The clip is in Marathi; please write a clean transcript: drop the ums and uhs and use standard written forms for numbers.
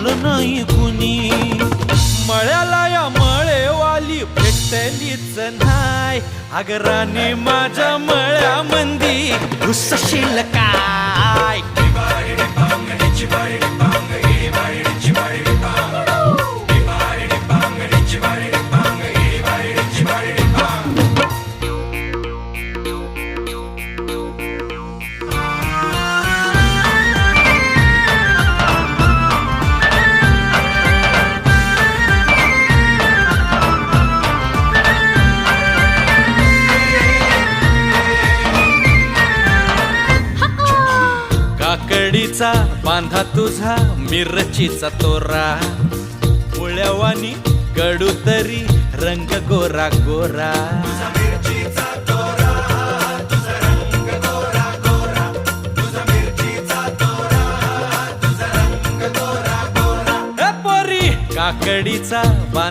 पाहिलं नाही कुणी. मळ्याला या मळेवाली भेटलीच नाय. अगं राणी माझ्या मळ्यामंदी घुसशील काय. काकडीचा बांधा तुझा मिरचीचा तोरा. पोळ्यावानी कडू तरी रंग गोरा गोरा. पोरी काकडीचा